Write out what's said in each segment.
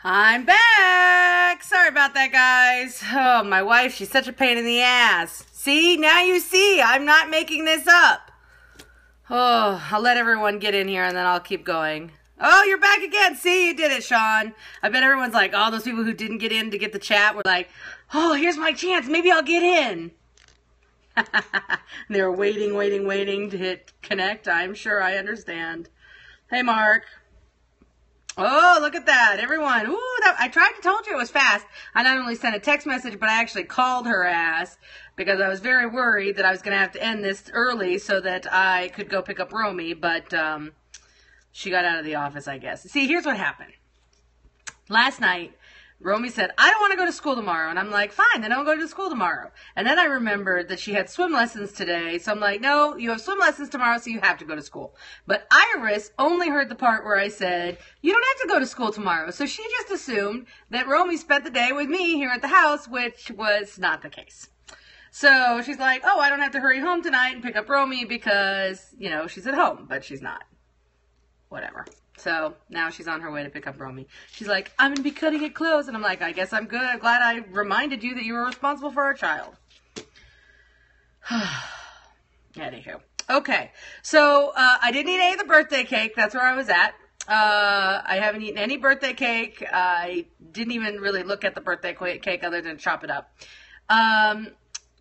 I'm back! Sorry about that, guys. Oh, my wife, she's such a pain in the ass. See? Now you see. I'm not making this up. Oh, I'll let everyone get in here and then I'll keep going. Oh, you're back again. See, you did it, Sean. I bet everyone's like, all those people who didn't get in to get the chat were like, oh, here's my chance. Maybe I'll get in. They were waiting to hit connect. I'm sure I understand. Hey, Mark. Oh, look at that. Everyone. Ooh, I told you it was fast. I not only sent a text message, but I actually called her ass because I was very worried that I was going to have to end this early so that I could go pick up Romy, but she got out of the office, I guess. See, here's what happened. Last night, Romy said, I don't want to go to school tomorrow. And I'm like, fine, then I don't go to school tomorrow. And then I remembered that she had swim lessons today. So I'm like, no, you have swim lessons tomorrow, so you have to go to school. But Iris only heard the part where I said, you don't have to go to school tomorrow. So she just assumed that Romy spent the day with me here at the house, which was not the case. So she's like, oh, I don't have to hurry home tonight and pick up Romy because, you know, she's at home, but she's not. Whatever. So now she's on her way to pick up Romy. She's like, I'm going to be cutting it close. And I'm like, I guess I'm good. I'm glad I reminded you that you were responsible for our child. Anywho. Okay. So I didn't eat any of the birthday cake. That's where I was at. I haven't eaten any birthday cake. I didn't even really look at the birthday cake other than chop it up.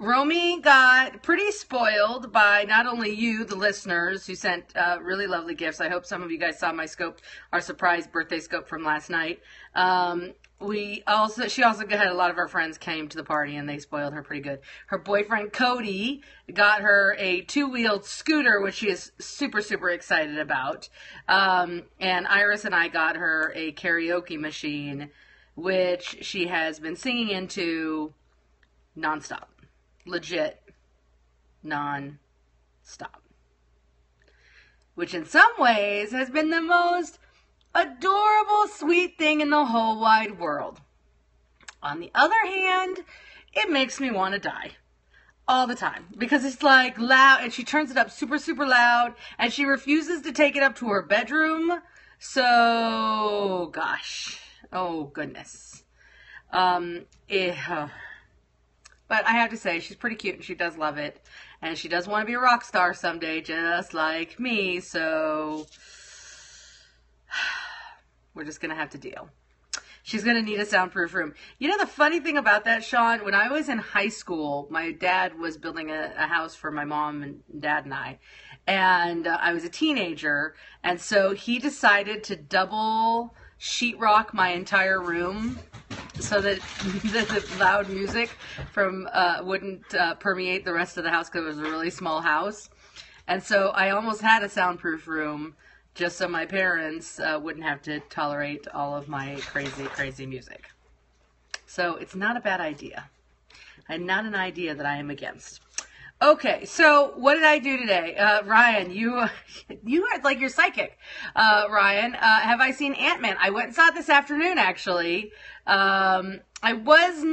Romy got pretty spoiled by not only you, the listeners, who sent really lovely gifts. I hope some of you guys saw my scope, our surprise birthday scope from last night. She also had a lot of our friends came to the party and they spoiled her pretty good. Her boyfriend Cody got her a two-wheeled scooter, which she is super, super excited about. And Iris and I got her a karaoke machine, which she has been singing into nonstop. Legit non-stop, which in some ways has been the most adorable, sweet thing in the whole wide world. On the other hand, it makes me want to die all the time because it's like loud and she turns it up super, super loud and she refuses to take it up to her bedroom. So, gosh, oh goodness. But I have to say, she's pretty cute and she does love it. And she does want to be a rock star someday, just like me. So we're just going to have to deal. She's going to need a soundproof room. You know, the funny thing about that, Sean, when I was in high school, my dad was building a house for my mom and dad and I. And I was a teenager. And so he decided to double sheetrock my entire room so that the loud music from wouldn't permeate the rest of the house because it was a really small house. And so I almost had a soundproof room just so my parents wouldn't have to tolerate all of my crazy, crazy music. So it's not a bad idea. And not an idea that I am against. Okay, so what did I do today? Ryan, you are like you're psychic. Ryan, have I seen Ant-Man? I went and saw it this afternoon, actually. I was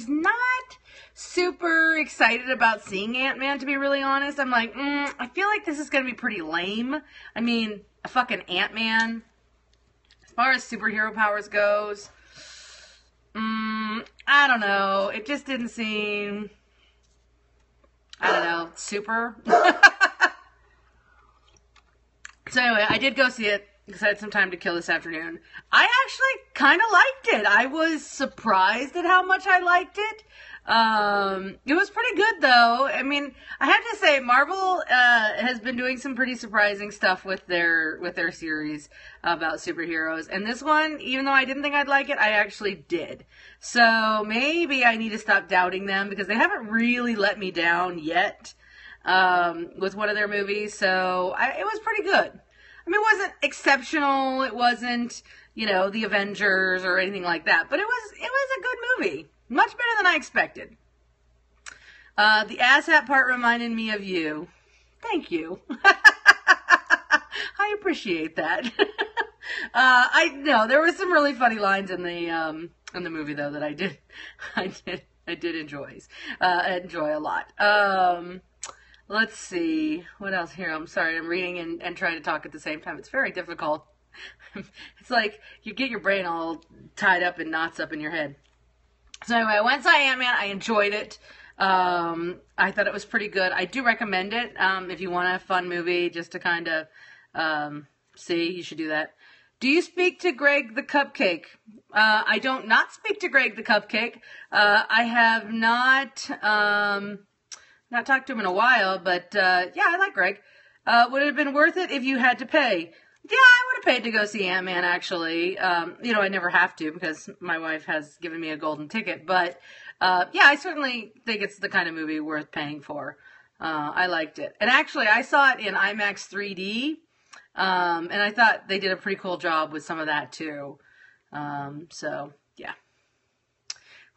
not super excited about seeing Ant-Man, to be really honest. I'm like, I feel like this is going to be pretty lame. I mean, a fucking Ant-Man. As far as superhero powers goes, I don't know. It just didn't seem, I don't know, super. So anyway, I did go see it because I had some time to kill this afternoon. I actually kind of liked it. I was surprised at how much I liked it. It was pretty good, though. I mean, I have to say, Marvel has been doing some pretty surprising stuff with their series about superheroes. And this one, even though I didn't think I'd like it, I actually did. So maybe I need to stop doubting them because they haven't really let me down yet with one of their movies. So it was pretty good. I mean, it wasn't exceptional. It wasn't, you know, the Avengers or anything like that. But it was a good movie. Much better than I expected. The asshat part reminded me of you. Thank you. I appreciate that. I know there were some really funny lines in the movie though that I did enjoy a lot. Let's see what else here. I'm sorry, I'm reading and trying to talk at the same time. It's very difficult It's like you get your brain all tied up in knots up in your head. So anyway, I went and saw Ant-Man. I enjoyed it. I thought it was pretty good. I do recommend it. If you want a fun movie just to kind of see, you should do that. Do you speak to Greg the Cupcake? I don't not speak to Greg the Cupcake. I have not talked to him in a while, but yeah, I like Greg. Would it have been worth it if you had to pay? Yeah, I would have paid to go see Ant-Man, actually. You know, I never have to because my wife has given me a golden ticket. But, yeah, I certainly think it's the kind of movie worth paying for. I liked it. And actually, I saw it in IMAX 3D. And I thought they did a pretty cool job with some of that, too. So, yeah.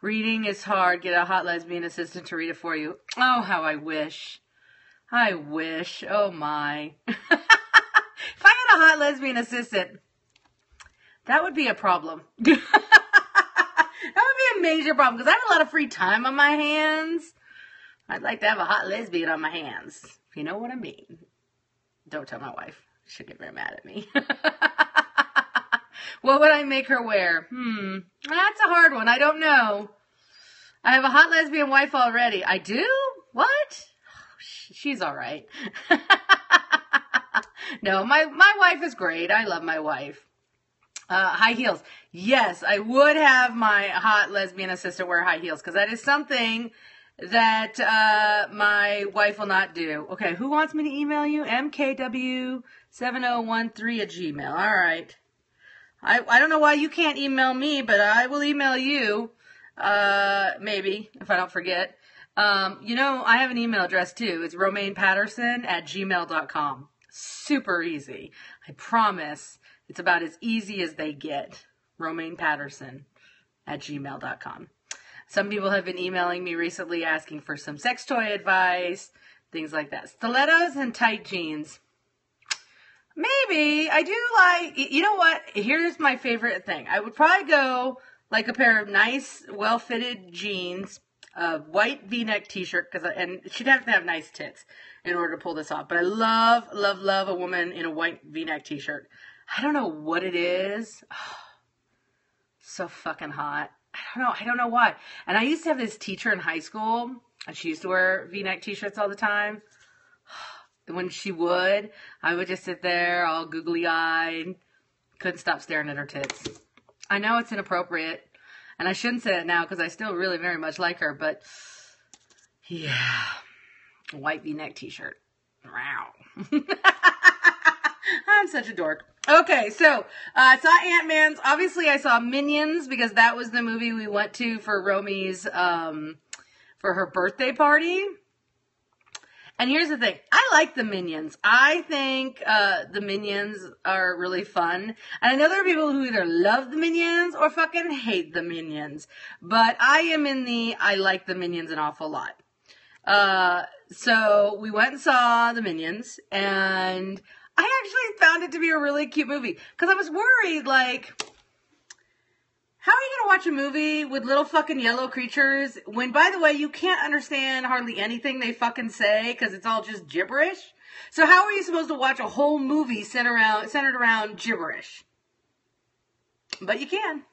Reading is hard. Get a hot lesbian assistant to read it for you. Oh, how I wish. I wish. Oh, my. If I had a hot lesbian assistant, that would be a problem. That would be a major problem because I have a lot of free time on my hands. I'd like to have a hot lesbian on my hands, if you know what I mean. Don't tell my wife. She'll get very mad at me. What would I make her wear? That's a hard one. I don't know. I have a hot lesbian wife already. I do? What? Oh, she's all right. No, my wife is great. I love my wife. High heels. Yes, I would have my hot lesbian assistant wear high heels because that is something that my wife will not do. Okay, who wants me to email you? mkw7013@gmail. All right. I don't know why you can't email me, but I will email you. Maybe, if I don't forget. You know, I have an email address too. It's romainepatterson@gmail.com. Super easy. I promise it's about as easy as they get. romainepatterson@gmail.com. Some people have been emailing me recently asking for some sex toy advice, things like that. Stilettos and tight jeans. Maybe. I do like, you know what? Here's my favorite thing. I would probably go like a pair of nice, well-fitted jeans, a white V-neck t-shirt, and she'd have to have nice tits in order to pull this off. But I love, love, love a woman in a white V-neck t-shirt. I don't know what it is. Oh, so fucking hot. I don't know why. And I used to have this teacher in high school, and she used to wear V-neck t-shirts all the time. When she would, I would just sit there all googly-eyed. Couldn't stop staring at her tits. I know it's inappropriate, and I shouldn't say it now because I still really very much like her, but yeah. White V-neck t-shirt. Wow. I'm such a dork. Okay, so I saw Ant-Man's. Obviously, I saw Minions because that was the movie we went to for Romy's, for her birthday party. And here's the thing. I like the Minions. I think the Minions are really fun. And I know there are people who either love the Minions or fucking hate the Minions. But I am in the I like the Minions an awful lot. So we went and saw the Minions, and I actually found it to be a really cute movie. Because I was worried, like, how are you going to watch a movie with little fucking yellow creatures when, by the way, you can't understand hardly anything they fucking say because it's all just gibberish? So how are you supposed to watch a whole movie centered around gibberish? But you can.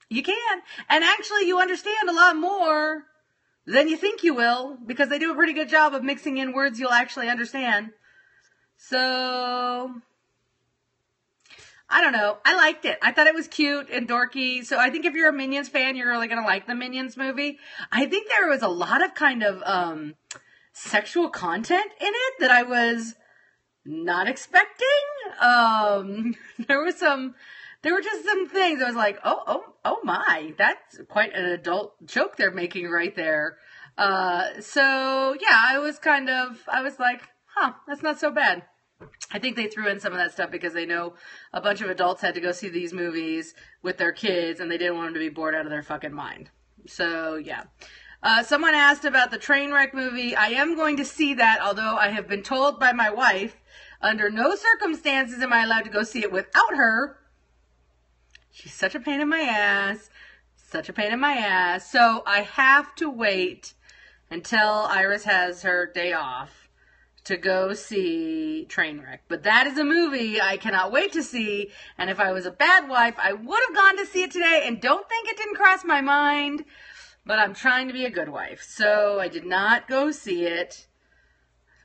You can. And actually, you understand a lot more than you think you will because they do a pretty good job of mixing in words you'll actually understand. So, I don't know. I liked it. I thought it was cute and dorky. So I think if you're a Minions fan, you're really going to like the Minions movie. I think there was a lot of kind of sexual content in it that I was not expecting. There were just some things I was like, oh my, that's quite an adult joke they're making right there. So yeah, I was like, that's not so bad. I think they threw in some of that stuff because they know a bunch of adults had to go see these movies with their kids and they didn't want them to be bored out of their fucking mind. So, yeah. Someone asked about the Trainwreck movie. I am going to see that, although I have been told by my wife, under no circumstances am I allowed to go see it without her. She's such a pain in my ass. Such a pain in my ass. So, I have to wait until Iris has her day off to go see Trainwreck. But that is a movie I cannot wait to see. And if I was a bad wife, I would have gone to see it today. And don't think it didn't cross my mind. But I'm trying to be a good wife. So I did not go see it.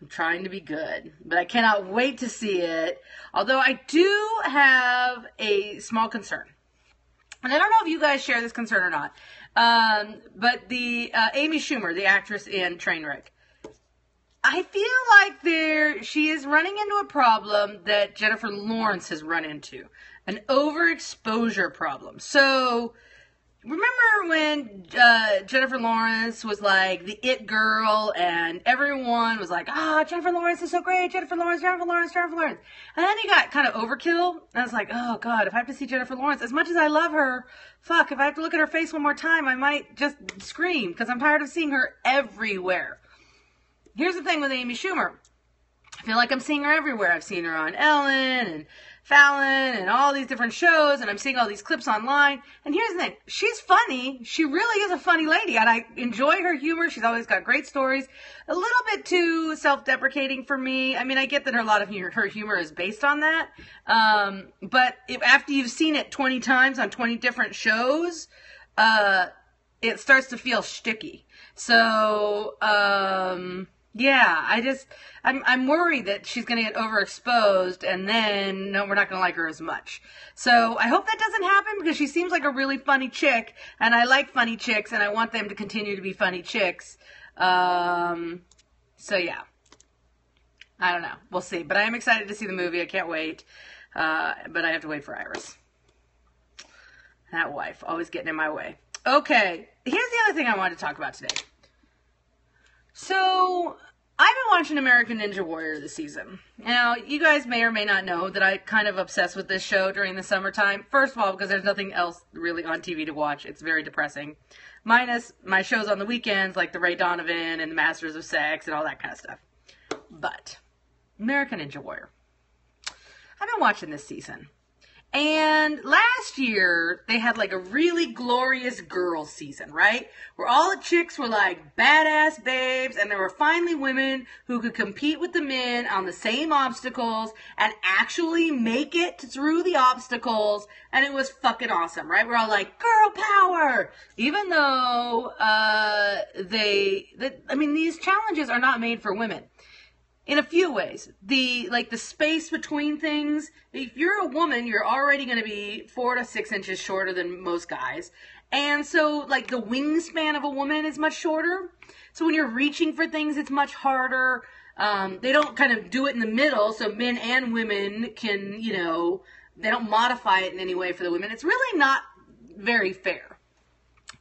I'm trying to be good. But I cannot wait to see it. Although I do have a small concern. And I don't know if you guys share this concern or not. But the Amy Schumer, the actress in Trainwreck, I feel like she is running into a problem that Jennifer Lawrence has run into. An overexposure problem. So, remember when Jennifer Lawrence was like the it girl and everyone was like, Jennifer Lawrence is so great, Jennifer Lawrence, Jennifer Lawrence, Jennifer Lawrence. And then he got kind of overkill. And I was like, oh God, if I have to see Jennifer Lawrence, as much as I love her, fuck, if I have to look at her face one more time, I might just scream because I'm tired of seeing her everywhere. Here's the thing with Amy Schumer. I feel like I'm seeing her everywhere. I've seen her on Ellen and Fallon and all these different shows, and I'm seeing all these clips online. And here's the thing. She's funny. She really is a funny lady, and I enjoy her humor. She's always got great stories. A little bit too self-deprecating for me. I mean, I get that a lot of her humor is based on that. But after you've seen it 20 times on 20 different shows, it starts to feel shticky. So, yeah, I'm worried that she's going to get overexposed and then, no, we're not going to like her as much. So I hope that doesn't happen because she seems like a really funny chick and I like funny chicks and I want them to continue to be funny chicks. So yeah, I don't know. We'll see, but I am excited to see the movie. I can't wait. But I have to wait for Iris. That wife always getting in my way. Okay. Here's the other thing I wanted to talk about today. So, I've been watching American Ninja Warrior this season. Now, you guys may or may not know that I kind of obsessed with this show during the summertime. First of all, because there's nothing else really on TV to watch. It's very depressing. Minus my shows on the weekends, like the Ray Donovan and the Masters of Sex and all that kind of stuff. But, American Ninja Warrior. I've been watching this season. And last year, they had like a really glorious girl season, right? Where all the chicks were like badass babes, and there were finally women who could compete with the men on the same obstacles and actually make it through the obstacles, and it was fucking awesome, right? We're all like, girl power! Even though, these challenges are not made for women. In a few ways. The space between things, if you're a woman, you're already going to be 4 to 6 inches shorter than most guys. And so, like, the wingspan of a woman is much shorter. So when you're reaching for things, it's much harder. They don't kind of do it in the middle, so men and women can, they don't modify it in any way for the women. It's really not very fair.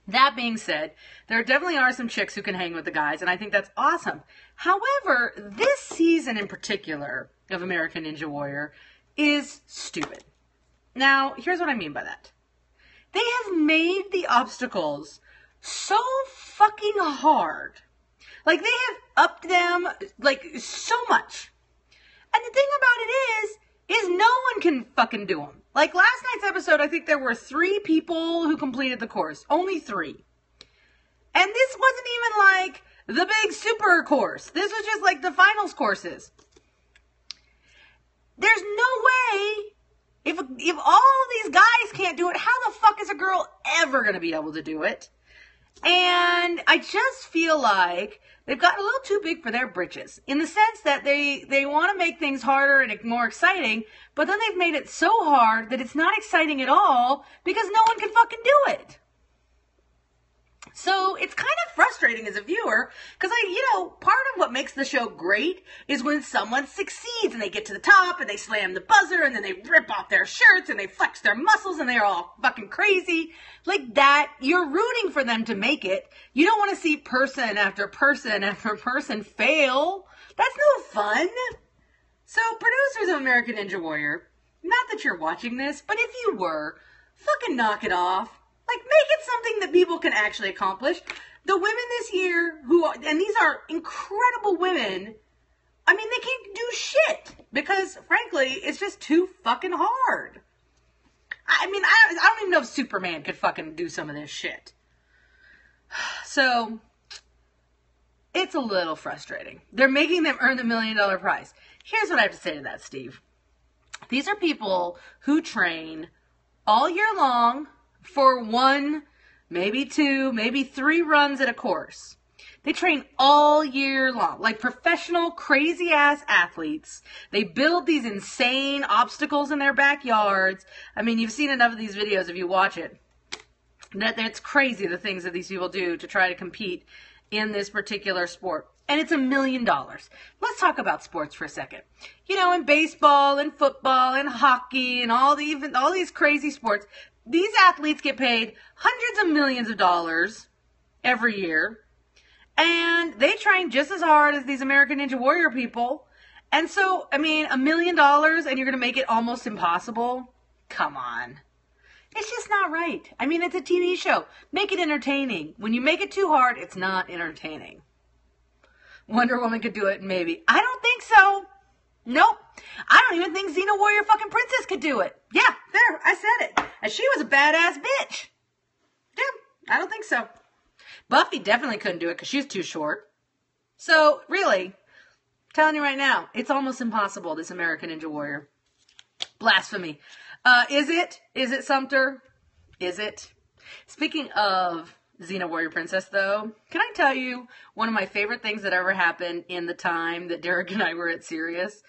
That being said, there definitely are some chicks who can hang with the guys, and I think that's awesome. However, this season in particular of American Ninja Warrior is stupid. Now, here's what I mean by that. They have made the obstacles so fucking hard. Like, they have upped them, like, so much. And the thing about it is no one can fucking do them. Like, last night's episode, I think there were 3 people who completed the course. Only 3. And this wasn't even like the big super course. This was just like the finals courses. There's no way, if all these guys can't do it, how the fuck is a girl ever going to be able to do it? And I just feel like they've gotten a little too big for their britches. In the sense that they want to make things harder and more exciting, but then they've made it so hard that it's not exciting at all because no one can fucking do it. So it's kind of frustrating as a viewer because part of what makes the show great is when someone succeeds and they get to the top and they slam the buzzer and then they rip off their shirts and they flex their muscles and they're all fucking crazy. Like that, you're rooting for them to make it. You don't want to see person after person after person fail. That's no fun. So producers of American Ninja Warrior, not that you're watching this, but if you were, fucking knock it off. Like, make it something that people can actually accomplish. The women this year and these are incredible women, I mean, they can't do shit. Because, frankly, it's just too fucking hard. I mean, I don't even know if Superman could fucking do some of this shit. So, it's a little frustrating. They're making them earn the $1 million prize. Here's what I have to say to that, Steve. These are people who train all year long for 1, maybe 2, maybe 3 runs at a course. They train all year long, like professional, crazy-ass athletes. They build these insane obstacles in their backyards. I mean, you've seen enough of these videos if you watch it. That's crazy, the things that these people do to try to compete in this particular sport. And it's $1 million. Let's talk about sports for a second. You know, in baseball and football and hockey and all these crazy sports, these athletes get paid hundreds of millions of dollars every year. And they train just as hard as these American Ninja Warrior people. And so, I mean, $1 million and you're going to make it almost impossible? Come on. It's just not right. I mean, it's a TV show. Make it entertaining. When you make it too hard, it's not entertaining. Wonder Woman could do it, maybe. I don't think so. Nope. I don't even think Xena Warrior fucking Princess could do it. Yeah, there, I said it. And she was a badass bitch. Yeah, I don't think so. Buffy definitely couldn't do it because she's too short. So, really, I'm telling you right now, it's almost impossible, this American Ninja Warrior. Blasphemy. Is it? Is it, Sumter? Is it? Speaking of Xena Warrior Princess, though, can I tell you one of my favorite things that ever happened in the time that Derek and I were at Sirius?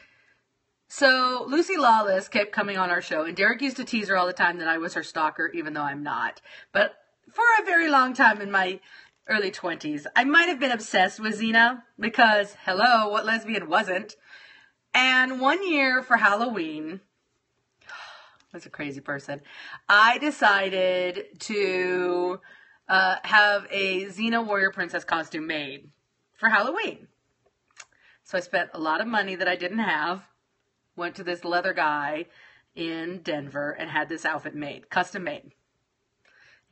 So, Lucy Lawless kept coming on our show, and Derek used to tease her all the time that I was her stalker, even though I'm not. But for a very long time in my early 20s, I might have been obsessed with Xena, because, hello, what lesbian wasn't? And one year for Halloween, I was a crazy person, I decided to have a Xena Warrior Princess costume made for Halloween. So I spent a lot of money that I didn't have, went to this leather guy in Denver and had this outfit made, custom made.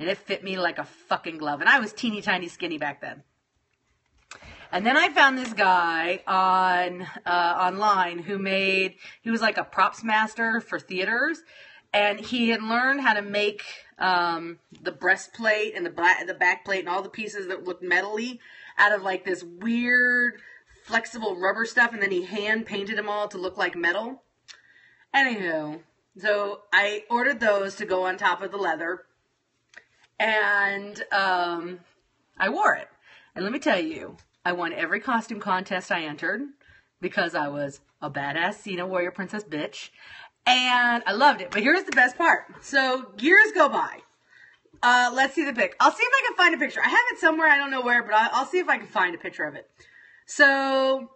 And it fit me like a fucking glove. And I was teeny tiny skinny back then. And then I found this guy online he was like a props master for theaters. And he had learned how to make the breastplate and the back plate and all the pieces that looked metally out of like this weird flexible rubber stuff. And then he hand painted them all to look like metal. Anywho, so I ordered those to go on top of the leather. And I wore it. And let me tell you, I won every costume contest I entered because I was a badass Xena Warrior Princess bitch. And I loved it. But here's the best part. So years go by. Let's see the pic. I'll see if I can find a picture. I have it somewhere. I don't know where, but I'll see if I can find a picture of it. So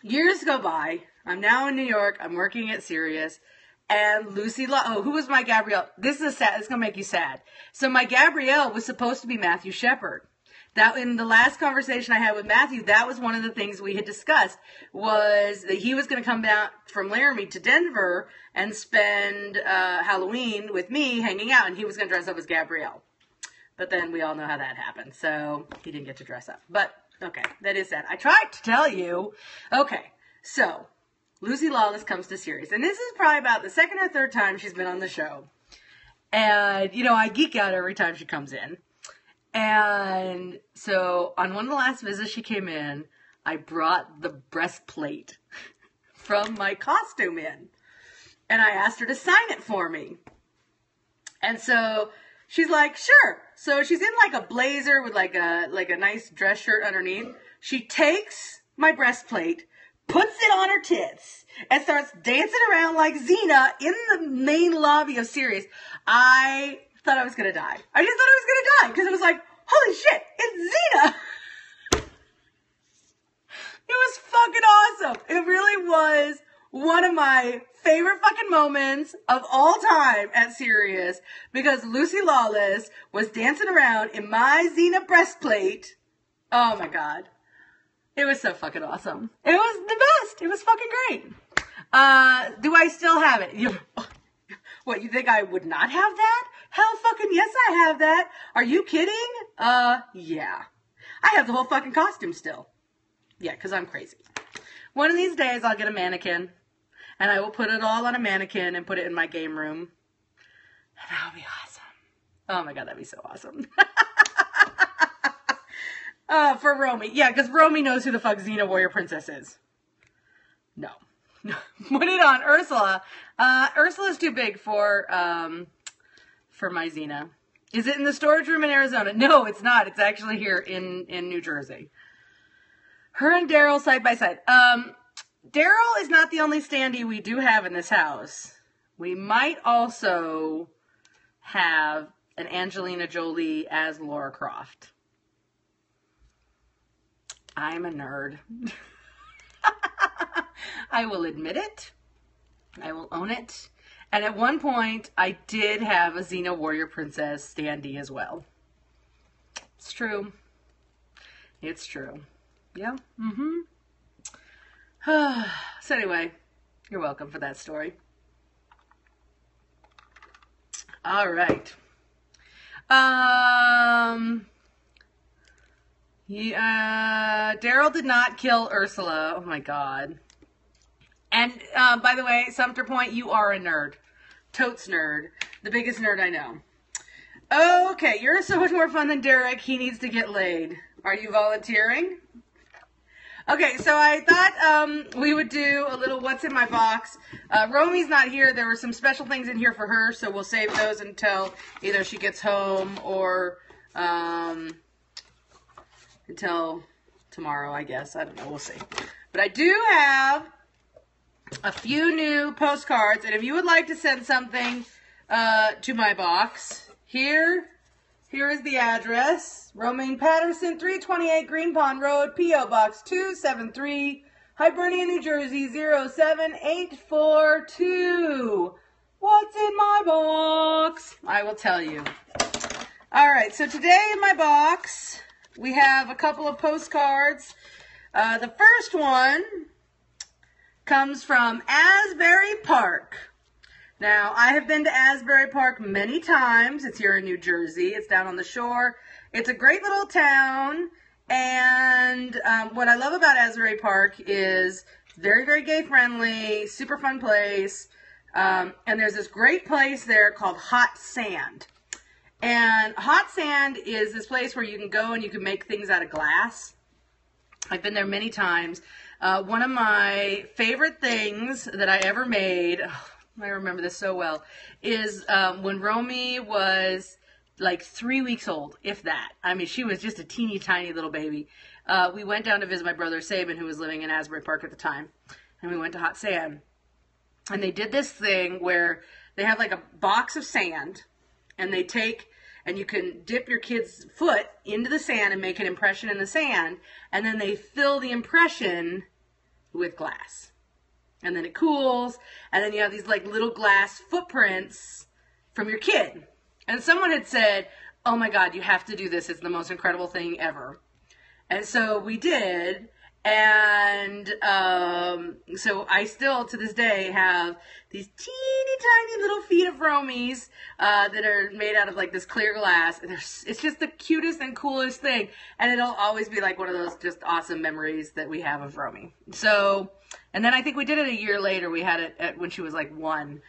years go by. I'm now in New York. I'm working at Sirius. And who was my Gabrielle? This is sad. It's going to make you sad. So my Gabrielle was supposed to be Matthew Shepard. That in the last conversation I had with Matthew, that was one of the things we had discussed, was that he was going to come down from Laramie to Denver and spend Halloween with me hanging out, and he was going to dress up as Gabrielle. But then we all know how that happened, so he didn't get to dress up. But, okay, that is sad. I tried to tell you. Okay, so Lucy Lawless comes to Sirius, and this is probably about the second or third time she's been on the show. And, you know, I geek out every time she comes in. And so on one of the last visits she came in, I brought the breastplate from my costume in. And I asked her to sign it for me. And so she's like, sure. So she's in like a blazer with like a nice dress shirt underneath. She takes my breastplate, puts it on her tits, and starts dancing around like Xena in the main lobby of Sirius. I thought I was going to die. I just thought I was going to die because it was like, holy shit, it's Xena. It was fucking awesome. It really was one of my favorite fucking moments of all time at Sirius because Lucy Lawless was dancing around in my Xena breastplate. Oh my God. It was so fucking awesome. It was the best. It was fucking great. Do I still have it? What, you think I would not have that? Hell fucking yes, I have that. Are you kidding? Yeah. I have the whole fucking costume still. Yeah, because I'm crazy. One of these days, I'll get a mannequin, and I will put it all on a mannequin and put it in my game room. And that'll be awesome. Oh my God, that'd be so awesome. For Romy. Yeah, because Romy knows who the fuck Xena Warrior Princess is. No. Put it on Ursula. Ursula's too big for my Xena. Is it in the storage room in Arizona? No, it's not. It's actually here in New Jersey. Her and Daryl side by side. Daryl is not the only standee we do have in this house. We might also have an Angelina Jolie as Lara Croft. I'm a nerd. I will admit it. I will own it. And at one point, I did have a Xena Warrior Princess standee as well. It's true. It's true. Yeah. Mm-hmm. So anyway, you're welcome for that story. All right. Daryl did not kill Ursula. Oh my God. And, by the way, Sumter Point, you are a nerd. Totes nerd. The biggest nerd I know. Okay, you're so much more fun than Derek. He needs to get laid. Are you volunteering? Okay, so I thought we would do a little what's in my box. Romy's not here. There were some special things in here for her, so we'll save those until either she gets home or until tomorrow, I guess. I don't know. We'll see. But I do have a few new postcards, and if you would like to send something to my box, here is the address. Romaine Patterson, 328 Green Pond Road, P.O. Box 273, Hibernia, New Jersey, 07842. What's in my box? I will tell you. All right, so today in my box, we have a couple of postcards. The first one comes from Asbury Park. Now, I have been to Asbury Park many times. It's here in New Jersey. It's down on the shore. It's a great little town, and what I love about Asbury Park is very, very gay-friendly, super fun place, and there's this great place there called Hot Sand. And Hot Sand is this place where you can go and you can make things out of glass. I've been there many times. One of my favorite things that I ever made, I remember this so well, is when Romy was like 3 weeks old, if that. I mean, she was just a teeny tiny little baby. We went down to visit my brother Sabin, who was living in Asbury Park at the time, and we went to Hot Sand. And they did this thing where they have like a box of sand, and they take, and you can dip your kid's foot into the sand and make an impression in the sand, and then they fill the impression with glass. And then it cools, and then you have these like little glass footprints from your kid. And someone had said, oh my God, you have to do this. It's the most incredible thing ever. And so we did. And so I still, to this day, have these teeny tiny little feet of Romy's that are made out of like this clear glass. And it's just the cutest and coolest thing. And it'll always be like one of those just awesome memories that we have of Romy. So, and then I think we did it a year later. We had it when she was like 1.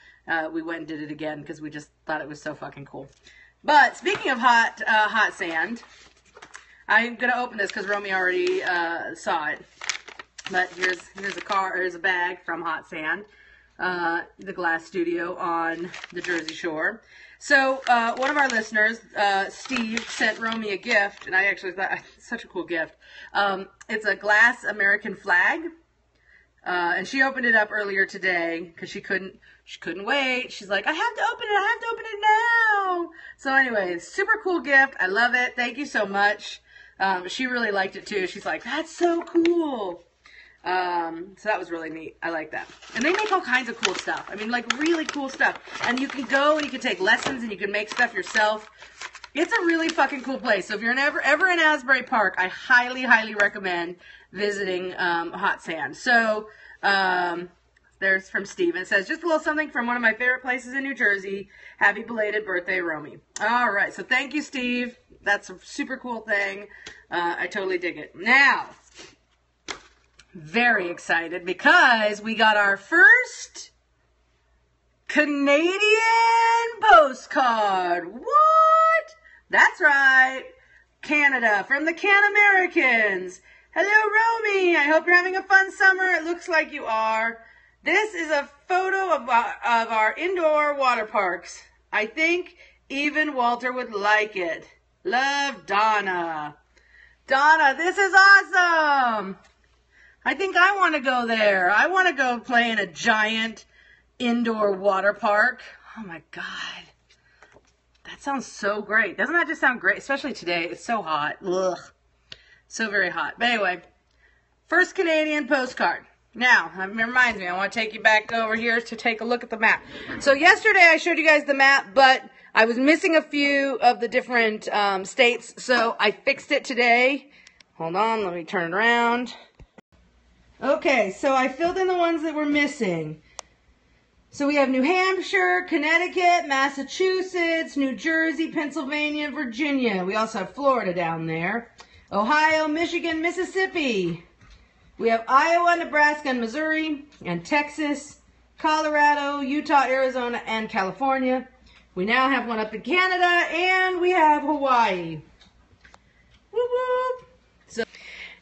We went and did it again because we just thought it was so fucking cool. But speaking of hot sand, I'm gonna open this because Romy already saw it. But here's a bag from Hot Sand, the glass studio on the Jersey Shore. So one of our listeners, Steve, sent Romy a gift, and I actually thought it's such a cool gift. It's a glass American flag. And she opened it up earlier today because she couldn't wait. She's like, I have to open it now. So anyway, super cool gift. I love it. Thank you so much. She really liked it too. She's like, that's so cool. So that was really neat. I like that. And they make all kinds of cool stuff. I mean, like really cool stuff. And you can go and you can take lessons and you can make stuff yourself. It's a really fucking cool place. So if you're ever in Asbury Park, I highly, highly recommend visiting Hot Sand. So there's from Steve. It says, just a little something from one of my favorite places in New Jersey. Happy belated birthday, Romy. All right. So thank you, Steve. That's a super cool thing. I totally dig it. Now, very excited because we got our first Canadian postcard. What? That's right. Canada, from the Can Americans. Hello, Romy. I hope you're having a fun summer. It looks like you are. This is a photo of our indoor water parks. I think even Walter would like it. Love, Donna. Donna, this is awesome. I think I want to go there. I want to go play in a giant indoor water park. Oh my God. That sounds so great. Doesn't that just sound great? Especially today. It's so hot. Ugh. So very hot. But anyway, first Canadian postcard. Now, that reminds me, I want to take you back over here to take a look at the map. So yesterday I showed you guys the map, but I was missing a few of the different states, so I fixed it today. Hold on, let me turn it around. Okay, so I filled in the ones that were missing. So we have New Hampshire, Connecticut, Massachusetts, New Jersey, Pennsylvania, Virginia. We also have Florida down there. Ohio, Michigan, Mississippi. We have Iowa, Nebraska, and Missouri, and Texas, Colorado, Utah, Arizona, and California. We now have one up in Canada, and we have Hawaii. Whoop, whoop. So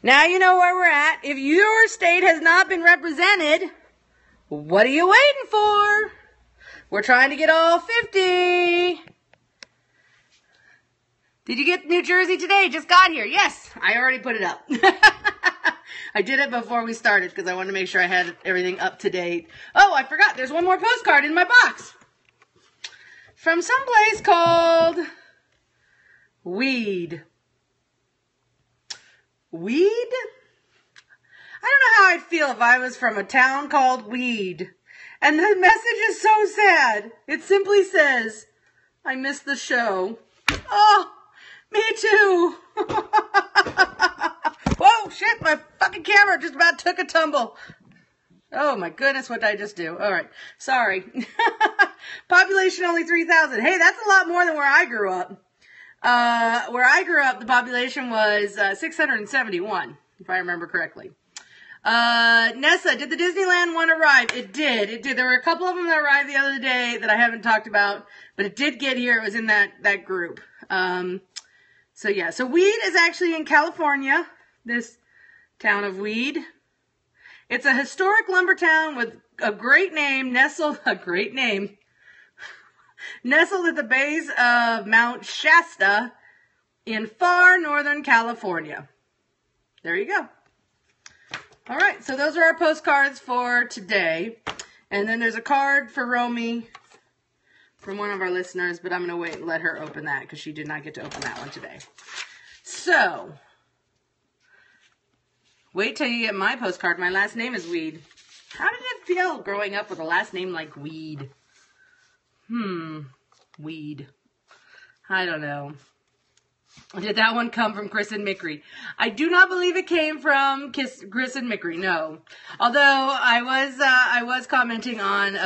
now you know where we're at. If your state has not been represented, what are you waiting for? We're trying to get all 50. Did you get New Jersey today? Just got here. Yes, I already put it up. I did it before we started because I wanted to make sure I had everything up to date. Oh, I forgot. There's one more postcard in my box. From someplace called Weed. Weed? I don't know how I'd feel if I was from a town called Weed. And the message is so sad. It simply says, I miss the show. Oh, me too. Whoa, shit, my fucking camera just about took a tumble. Oh my goodness, what did I just do? All right, sorry. Population only 3,000. Hey, that's a lot more than where I grew up. Where I grew up, the population was 671, if I remember correctly. Nessa, did the Disneyland one arrive? It did. It did. There were a couple of them that arrived the other day that I haven't talked about, but it did get here. It was in that group. So yeah, so Weed is actually in California, this town of Weed. It's a historic lumber town with a great name, nestled at the base of Mount Shasta in far northern California. There you go. All right, so those are our postcards for today. And then there's a card for Romy from one of our listeners, but I'm going to wait and let her open that because she did not get to open that one today. So, wait till you get my postcard. My last name is Weed. How did it feel growing up with a last name like Weed? Weed. I don't know. Did that one come from Chris and Mickery? I do not believe it came from Chris and Mickery, no. Although I was commenting on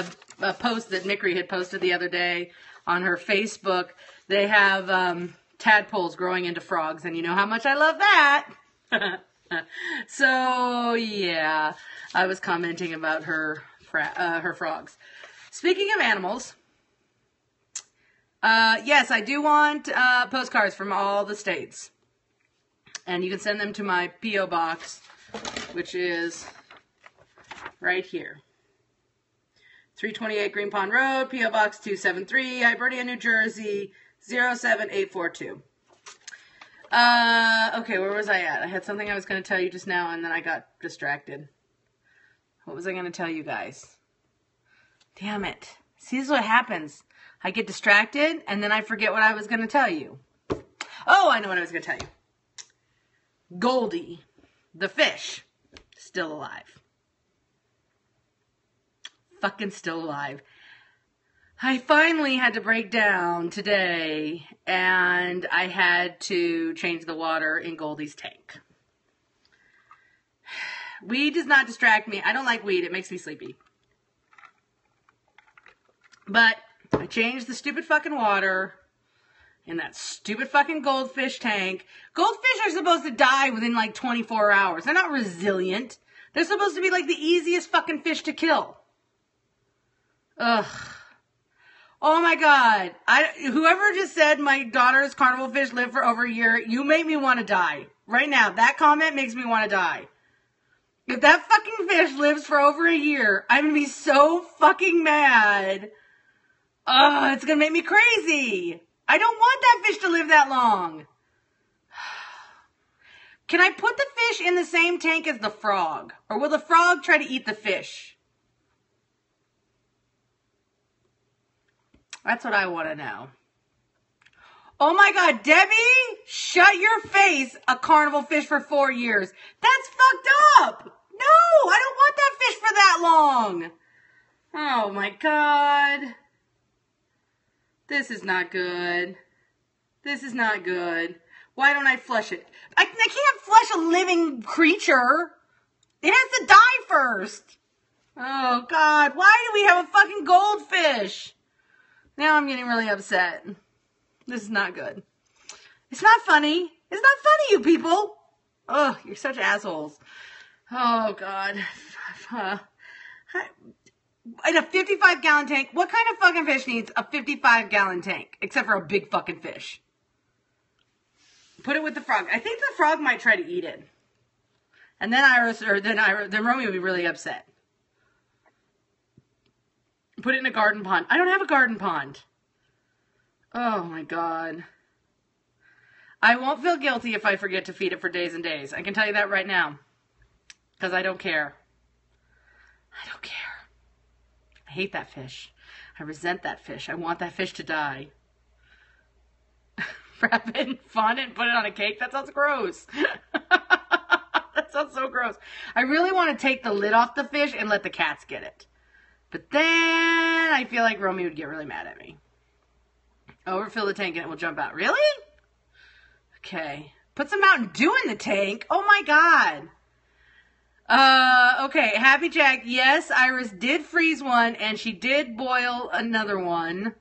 a post that Mickery had posted the other day on her Facebook. They have tadpoles growing into frogs, and you know how much I love that. So, yeah, I was commenting about her frogs. Speaking of animals, yes, I do want postcards from all the states. And you can send them to my P.O. box, which is right here. 328 Green Pond Road, P.O. Box 273, Hibernia, New Jersey, 07842. Okay, where was I at? I had something I was going to tell you just now, and then I got distracted. What was I going to tell you guys? Damn it. See, this is what happens. I get distracted, and then I forget what I was going to tell you. Oh, I know what I was going to tell you. Goldie, the fish, still alive. Fucking still alive. I finally had to break down today, and I had to change the water in Goldie's tank. Weed does not distract me. I don't like weed. It makes me sleepy. But I changed the stupid fucking water in that stupid fucking goldfish tank. Goldfish are supposed to die within like 24 hours. They're not resilient. They're supposed to be like the easiest fucking fish to kill. Ugh. Oh my God. Whoever just said my daughter's carnival fish lived for over a year, you make me want to die. Right now, that comment makes me want to die. If that fucking fish lives for over a year, I'm going to be so fucking mad. It's going to make me crazy. I don't want that fish to live that long. Can I put the fish in the same tank as the frog? Or will the frog try to eat the fish? That's what I want to know. Oh my God, Debbie, shut your face, a carnival fish for 4 years. That's fucked up. No, I don't want that fish for that long. Oh my God. This is not good. This is not good. Why don't I flush it? I can't flush a living creature. It has to die first. Oh God, why do we have a fucking goldfish? Now I'm getting really upset. This is not good. It's not funny. It's not funny, you people. Ugh, you're such assholes. Oh, God. In a 55-gallon tank, what kind of fucking fish needs a 55-gallon tank? Except for a big fucking fish. Put it with the frog. I think the frog might try to eat it. And then then Romy would be really upset. Put it in a garden pond. I don't have a garden pond. Oh my God. I won't feel guilty if I forget to feed it for days and days. I can tell you that right now. Because I don't care. I don't care. I hate that fish. I resent that fish. I want that fish to die. Wrap it in fondant and put it on a cake? That sounds gross. That sounds so gross. I really want to take the lid off the fish and let the cats get it. But then I feel like Romy would get really mad at me. Overfill the tank and it will jump out. Really? Okay. Put some Mountain Dew in the tank. Oh my God. Okay. Happy Jack. Yes, Iris did freeze one and she did boil another one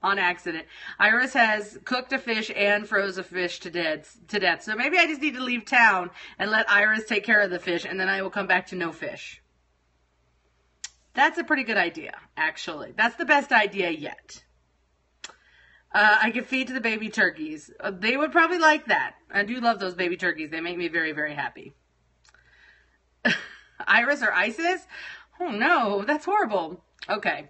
on accident. Iris has cooked a fish and froze a fish to death. So maybe I just need to leave town and let Iris take care of the fish and then I will come back to no fish. That's a pretty good idea, actually. That's the best idea yet. I could feed to the baby turkeys. They would probably like that. I do love those baby turkeys. They make me very, very happy. Iris or Isis? Oh, no. That's horrible. Okay.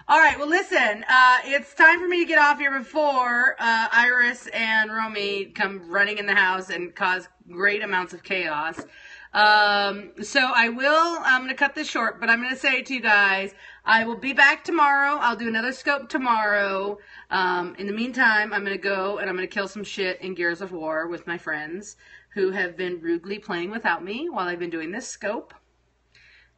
All right. Well, listen. It's time for me to get off here before Iris and Romy come running in the house and cause great amounts of chaos. So I'm going to cut this short, but I'm going to say to you guys, I will be back tomorrow. I'll do another scope tomorrow. In the meantime, I'm going to go and I'm going to kill some shit in Gears of War with my friends who have been rudely playing without me while I've been doing this scope.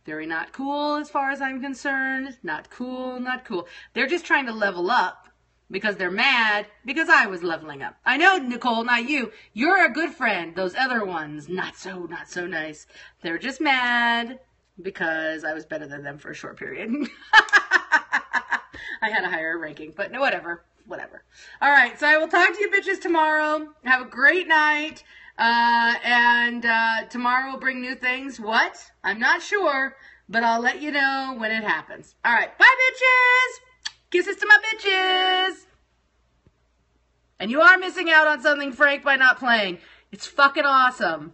Very not cool as far as I'm concerned. Not cool, not cool. They're just trying to level up. Because they're mad because I was leveling up. I know, Nicole, not you. You're a good friend. Those other ones, not so nice. They're just mad because I was better than them for a short period. I had a higher ranking, but no, whatever. All right, so I will talk to you bitches tomorrow. Have a great night. And tomorrow will bring new things. What? I'm not sure, but I'll let you know when it happens. All right, bye, bitches. Kisses to my bitches. And you are missing out on something, Frank, by not playing. It's fucking awesome.